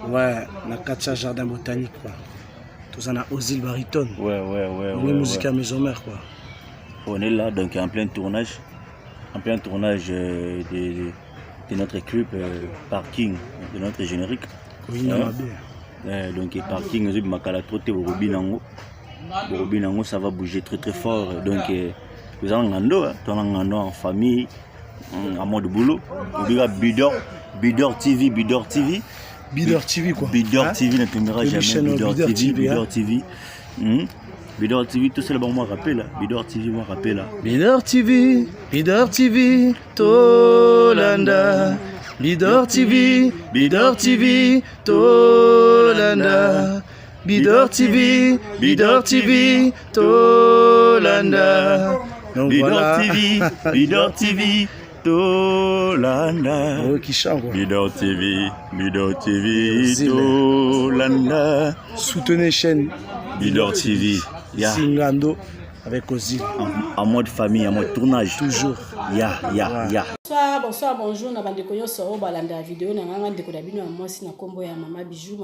Ouais, na Katia Jardin Botanique quoi. Tous en a Ozil Baritone. Ouais. On est musique à maison mère quoi. On est là donc en plein tournage. De notre clip Parking, de notre générique. Oui, donc Parking, ça va bouger très fort. Donc nous allons en famille, en mode boulot. Bidor TV. Bidor TV quoi. Bidor TV ne tombera jamais. Bidor TV. Bidor TV, tout ça là, moi rappelle là. Bidor TV, moi rappelle là. Bidor TV, Tolanda. Bidor TV, Tolanda. Bidor TV, Tolanda. Donc voilà. Bidor TV, Tolanda. Oh, qui chante quoi. Bidor TV, Tolanda. Soutenez chaîne Bidor TV. Singando avec Ozil. En mode famille, en mode tournage. Toujours. Bonsoir, bonjour. Na bande koyo soro balanda vidéo na nganga ndeko da bino moi si na kombo ya Mama Bijou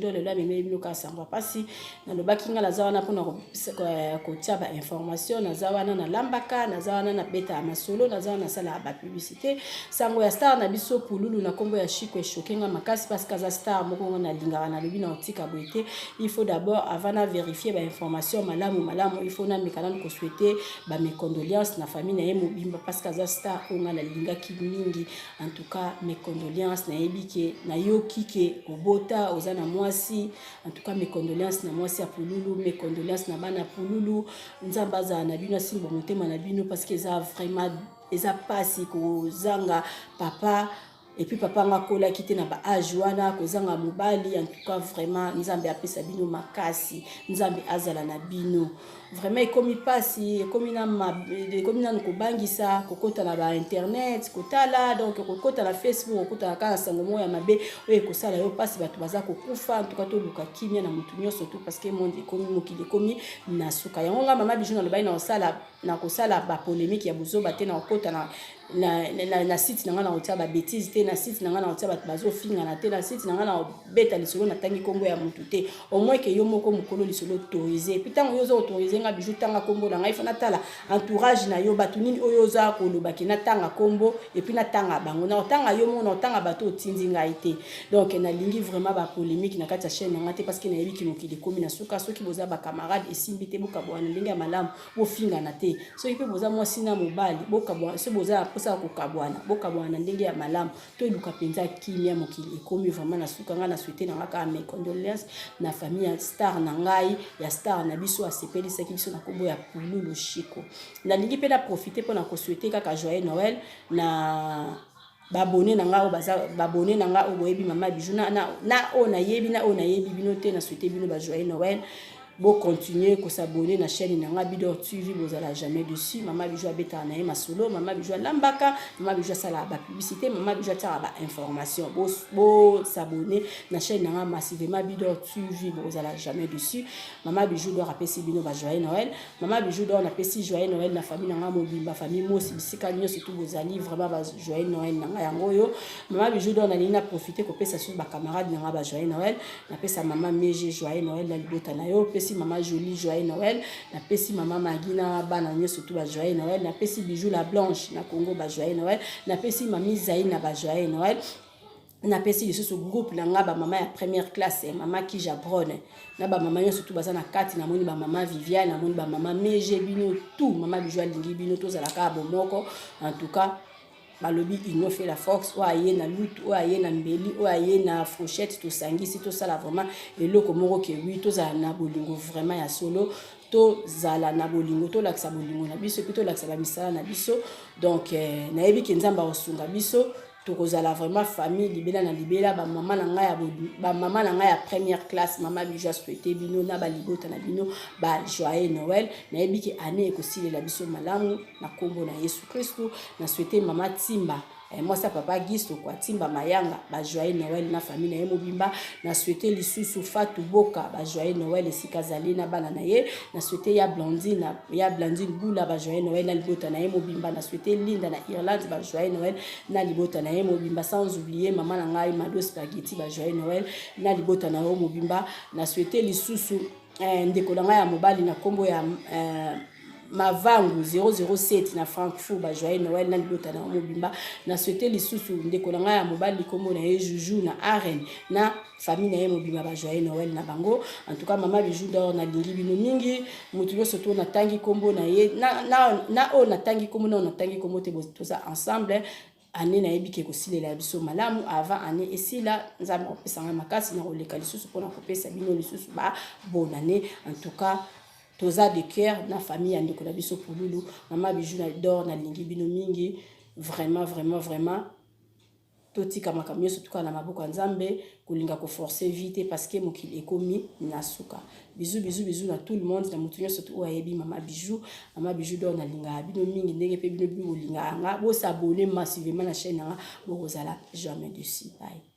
do le la meme bino ka sangwa pasi na lo bakinga la zawana pona ko tia ba information na zawana na lambaka na zawana na beta masolo na zawana sala ba publicité sango ya star na biso pululu na kombo ya Chico et Chokenga makasi parce que za star moko na lingara na lobi na otika boité il faut d'abord avant na vérifier ba information malamu il faut na mikana ko souhaiter ba mes condoléances na famille na yemo bimba parce que za star onga na linga mingi en tout cas mes condoléances na ebike na yoki ke obota ozana mwasi en tout cas mes condoléances na mwasi ya pululu mes condoléances na bana pululu nzamba za na bino simbo motema na bino parce que ça vraiment eza pasi ko zanga papa et puis papa ngakola kité na ba ajuana ko zanga mobali en tout cas vraiment nzambe apesa bino makasi nzambe azala na bino vraiment ekomi pasi ekomi na ko bangisa kokota na ba internet kotala donc kokota na Facebook kokota na kana sango moya mabe oye ko sala yo pasi batu baza ko kufa en tout cas to luka kimia na mutu nyonso tout parce que monde ekomi mokili ekomi na suka yango nga Mama Bijou na lobai na ko sala ba polémique ya buzoba te na kokota na site na nga na otia ba bêtise te na site na nga na otia ba bazo finga na te na site na nga na beta lisolo na tangi kombo ya mutu te au moins que yo moko mukolo lisolo autoriser puis tango yo zo autoriser nga Bijou tanga kombo na ngai fana tala entourage na yo batu nini oyo za ko lobaki na tanga kombo et puis na tanga bango na tanga yo mona tanga bato otindi ngai te donc na lingi vraiment ba polémique na kati ya chaîne na ngate parce que na yebi ki mokili komi na suka soki boza ba camarade esimbi te boka bwana linga malamu bo finga na te soki pe boza mwasi na mobali boka bwana so boza posa ko kabwana boka bwana ndenge ya malamu to iluka penza kimia mokili ekomi vraiment na suka nga na souhaiter na ngaka mes condoléances na famille ya star na ngai ya star na biso asepelisa ki biso na kombo ya Pululu Chico na lingi pe na profiter pour na ko souhaiter kaka joyeux Noël na babone na nga o baza babone na nga o boyebi Mama Bijou na ona yebi bino te na souhaiter bino ba joyeux Noël. Bon continuer ko s'abonner na chaîne na nga Bidor TV vous allez jamais dessus Mama Bijou abeta na ma solo Mama Bijou lambaka Mama Bijou sala ba publicité Mama Bijou tara ba information bo s'abonner na chaîne na nga massivement Bidor TV vous allez jamais dessus Mama Bijou doit rappeler bino ba joyeux Noël Mama Bijou doit na pesi joyeux Noël na famille na nga mobimba famille mosi bisika nyo surtout vous allez vraiment ba joyeux Noël na nga yango yo Mama Bijou doit na lina profiter ko pesa sur ba camarade na nga ba joyeux Noël na pesa Mama Meje joyeux Noël la libota na yo Mama Jolie joyeux Noël na pesi Mama Magina bana nyo surtout ba joyeux Noël na pesi Bijou la Blanche na Congo ba joyeux Noël na pesi Mami Zaina ba joyeux Noël na pesi ce groupe na nga ba mama ya première classe Mama Kija Brone na ba mama nyo surtout baza na kati na moni ba Mama Viviane na moni ba Mama Meje bino tout Mama Bijou lingi bino to za la ka bomoko en tout cas balobi ils fait la force o aye na lutte o aye na mbeli o aye na fourchette to sangisi to sala vraiment eloko moko ke oui to za na bolingo vraiment ya solo to zala na bolingo to laksa bolingo na biso plutôt laksa ba misala na biso donc na yebi ke nzamba osunga biso to kozala vraiment famille libela na libela ba mama na nga ya première classe Mama Bijou souhaiter bino na ba libota na bino ba joyeux Noël na yebi ke année ekosile la biso malamu na kombo na Yesu Kristo na souhaiter Mama Timba moi ça papa Gisto quoi timba mayanga ba joyeux Noël na famille na ye mobimba na souhaiter lisusu Fatou Boka ba joyeux Noël esika zali na bana na ye na souhaiter ya Blandine Bula ba joyeux Noël na libota na ye mobimba na souhaiter Linda na Irlande ba joyeux Noël na libota na ye mobimba sans oublier maman na ngai Mado Spaghetti ba joyeux Noël na libota na yo mobimba na souhaiter lisusu ndeko na ngai ya mobali na kombo ya Mavangu 007 na Frankfurt ba joyeux Noël na libota na mobimba na souhaiter lisusu ndeko na ngai ya mobali kombo na ye Juju na Aren na famille na ye mobimba ba joyeux Noël na bango. En tout cas Mama Bijou d'or na lingi bino mingi mutu yo soto na tangi kombo na ye na o na tangi kombo na tangi kombo te boza ensemble année na yebike ko silela biso malamu avant année esila nzambe kopesa nga makasi na koleka lisusu pona kopesa bino lisusu ba bonne année. En tout cas toza de cœur na famille ya ndeko na biso Pululu Mama Bijou na d'or na lingi bino mingi vraiment totika makamyo surtout na maboko nzambe kulinga ko forcer vite parce que mokili ekomi na suka. Bisous na tout le monde na mutu surtout oyebi Mama Bijou d'or na linga bino mingi ndenge pe bino bi olinga nga bo s'abonner massivement na chaîne nga bo kozala jamais dessus. Bye.